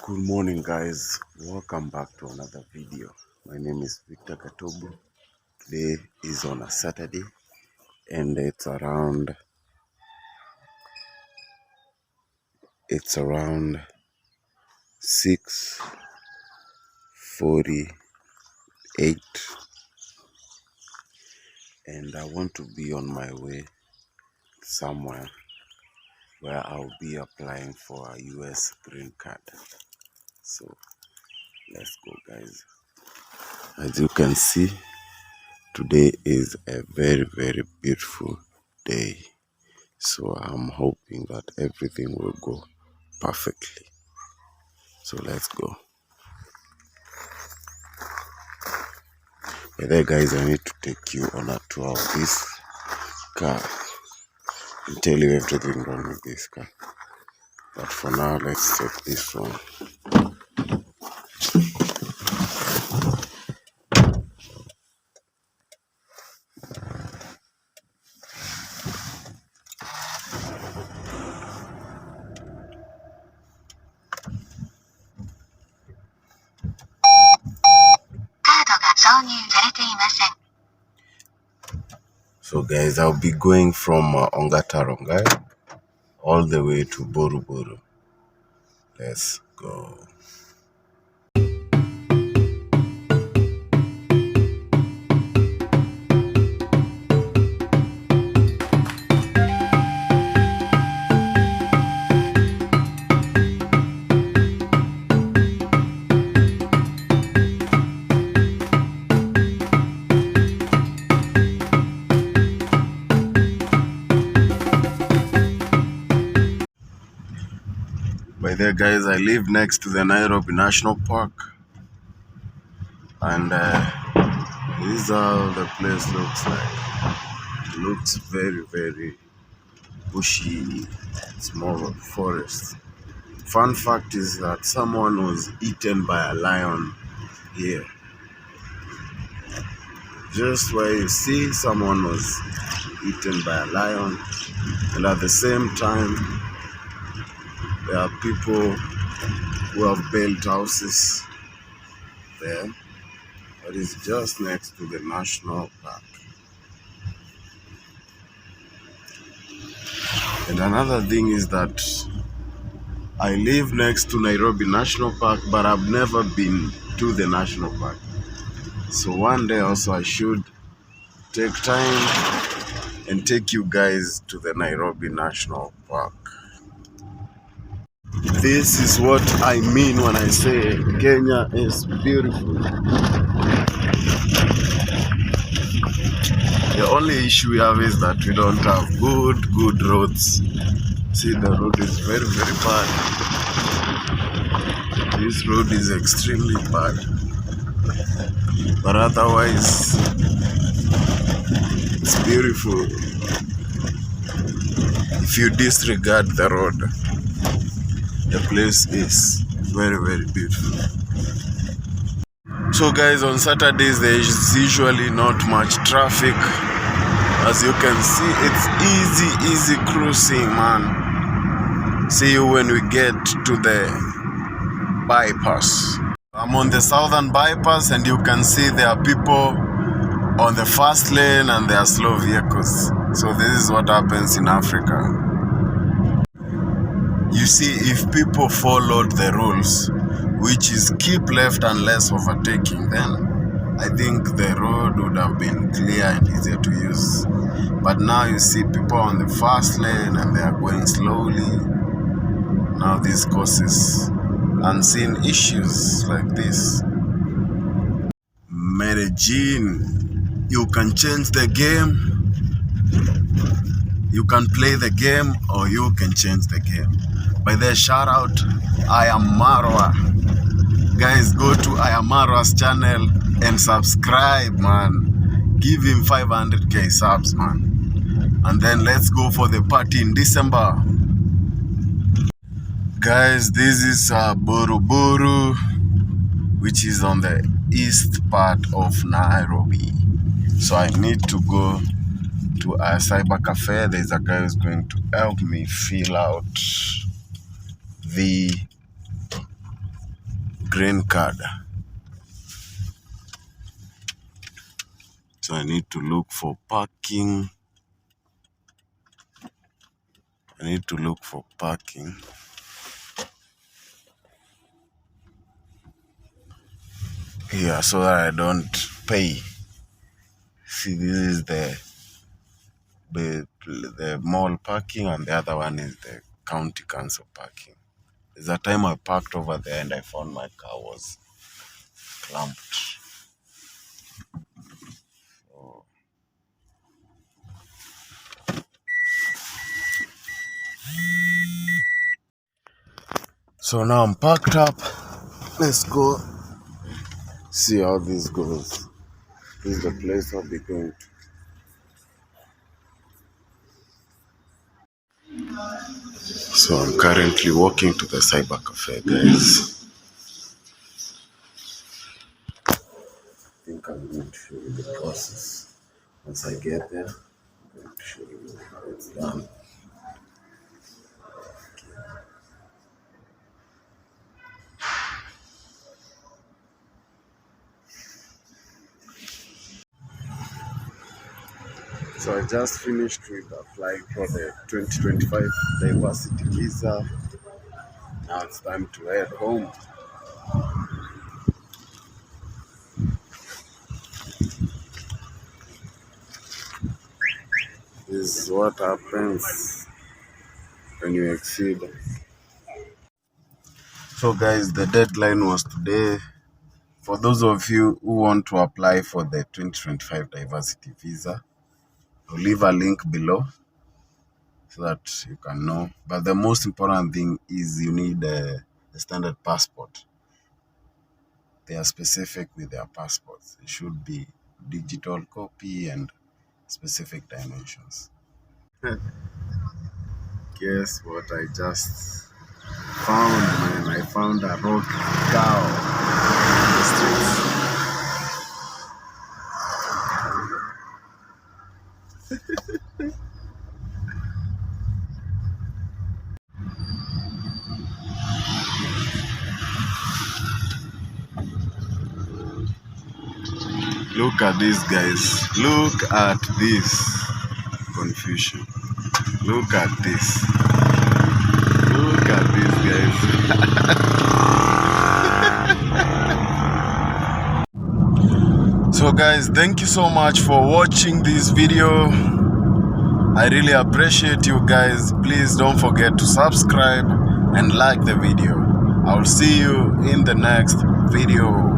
Good morning, guys. Welcome back to another video. My name is Victor Gatobu. Today is on a Saturday and it's around 6:48 and I want to be on my way somewhere where I'll be applying for a US green card. So let's go, guys. As you can see, today is a very beautiful day. So I'm hoping that everything will go perfectly. So let's go. Hey there, guys, I need to take you on a tour of this car and tell you everything wrong with this car. But for now, let's check this one. So guys, I'll be going from Ongatarongai all the way to Boruboro. Let's go. By there, guys, I live next to the Nairobi National Park, and this is how the place looks like. It looks very bushy. It's more of a forest. Fun fact is that someone was eaten by a lion here. Just where you see someone was eaten by a lion, and at the same time there are people who have built houses there, but it's just next to the national park. And another thing is that I live next to Nairobi National Park, but I've never been to the national park. So one day also I should take time and take you guys to the Nairobi National Park. This is what I mean when I say Kenya is beautiful. The only issue we have is that we don't have good roads. See, the road is very bad. This road is extremely bad. But otherwise, it's beautiful. If you disregard the road, the place is very beautiful. So guys, on Saturdays there is usually not much traffic. As you can see, it's easy cruising, man. See you when we get to the bypass. I'm on the southern bypass and you can see there are people on the fast lane and there are slow vehicles. So this is what happens in Africa. You see, if people followed the rules, which is keep left unless overtaking, then I think the road would have been clear and easier to use. But now you see people on the fast lane and they are going slowly. Now this causes unseen issues like this. Medellin, you can change the game. You can play the game or you can change the game. By the shout out, I am Marwa. Guys, go to I am Marwa's channel and subscribe, man. Give him 500k subs, man. And then let's go for the party in December. Guys, this is Boruboro, which is on the east part of Nairobi. So I need to go to a cyber cafe. There's a guy who's going to help me fill out the green card. So I need to look for parking. Here so that I don't pay. See, this is the mall parking, and the other one is the county council parking. There's a time I parked over there and I found my car was clamped. So now I'm parked up. Let's go see how this goes. This is the place I'll be going to. So I'm currently walking to the cyber cafe, guys. I think I'm going to show you the process. Once I get there, I'm going to show you how it's done. So I just finished with applying for the 2025 diversity visa. Now it's time to head home. This is what happens when you exceed. So guys, the deadline was today. For those of you who want to apply for the 2025 diversity visa, I'll leave a link below so that you can know. But the most important thing is you need a standard passport. They are specific with their passports. It should be digital copy and specific dimensions. Guess what I just found, man? I found a rock cow in the streets. Look at this, guys. Look at this confusion. Look at this. Look at this, guys. So guys, thank you so much for watching this video. I really appreciate you guys. Please don't forget to subscribe and like the video. I'll see you in the next video.